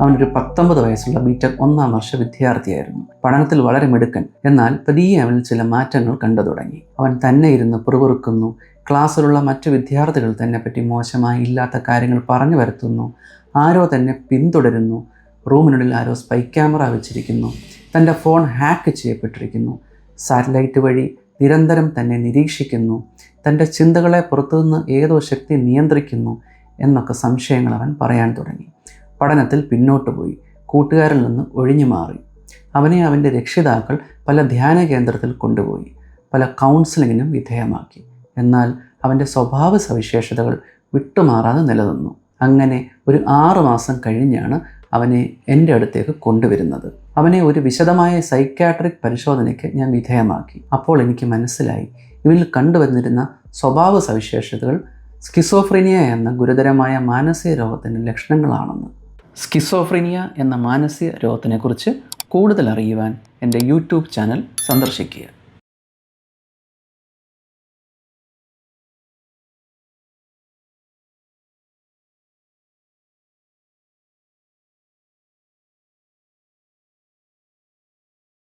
അവനൊരു 19 വയസ്സുള്ള ബിടെക് 1ാം വർഷ വിദ്യാർത്ഥിയായിരുന്നു. പഠനത്തിൽ വളരെ മിടുക്കൻ. എന്നാൽ പതിയെ അവനിൽ ചില മാറ്റങ്ങൾ കണ്ടു തുടങ്ങി. അവൻ തന്നെ ഇരുന്ന് പിറുപിറുക്കുന്നു. ക്ലാസ്സിലുള്ള മറ്റു വിദ്യാർത്ഥികൾ തന്നെ പറ്റി മോശമായി ഇല്ലാത്ത കാര്യങ്ങൾ പറഞ്ഞു വരുത്തുന്നു. ആരോ തന്നെ പിന്തുടരുന്നു. റൂമിനുള്ളിൽ ആരോ സ്പൈ ക്യാമറ വെച്ചിരിക്കുന്നു. തൻ്റെ ഫോൺ ഹാക്ക് ചെയ്യപ്പെട്ടിരിക്കുന്നു. സാറ്റലൈറ്റ് വഴി നിരന്തരം തന്നെ നിരീക്ഷിക്കുന്നു. തൻ്റെ ചിന്തകളെ പുറത്തുനിന്ന് ഏതോ ശക്തി നിയന്ത്രിക്കുന്നു എന്നൊക്കെ സംശയങ്ങൾ അവൻ പറയാൻ തുടങ്ങി. പഠനത്തിൽ പിന്നോട്ട് പോയി. കൂട്ടുകാരിൽ നിന്ന് ഒഴിഞ്ഞു മാറി. അവനെ അവൻ്റെ രക്ഷിതാക്കൾ പല ധ്യാന കേന്ദ്രത്തിൽ കൊണ്ടുപോയി. പല കൗൺസിലിങ്ങിനും വിധേയമാക്കി. എന്നാൽ അവൻ്റെ സ്വഭാവ സവിശേഷതകൾ വിട്ടുമാറാതെ നിലനിന്നു. അങ്ങനെ ഒരു 6 മാസം കഴിഞ്ഞാണ് അവനെ എൻ്റെ അടുത്തേക്ക് കൊണ്ടുവരുന്നത്. അവനെ ഒരു വിശദമായ സൈക്യാട്രിക് പരിശോധനയ്ക്ക് ഞാൻ വിധേയമാക്കി. അപ്പോൾ എനിക്ക് മനസ്സിലായി, ഇവനിൽ കണ്ടുവന്നിരുന്ന സ്വഭാവ സവിശേഷതകൾ സ്കിസോഫ്രീനിയ എന്ന ഗുരുതരമായ മാനസിക രോഗത്തിൻ്റെ ലക്ഷണങ്ങളാണെന്ന്. സ്കിസോഫ്രീനിയ എന്ന മാനസിക രോഗത്തിനെക്കുറിച്ച് കൂടുതൽ അറിയുവാൻ എൻ്റെ യൂട്യൂബ് ചാനൽ സന്ദർശിക്കുക.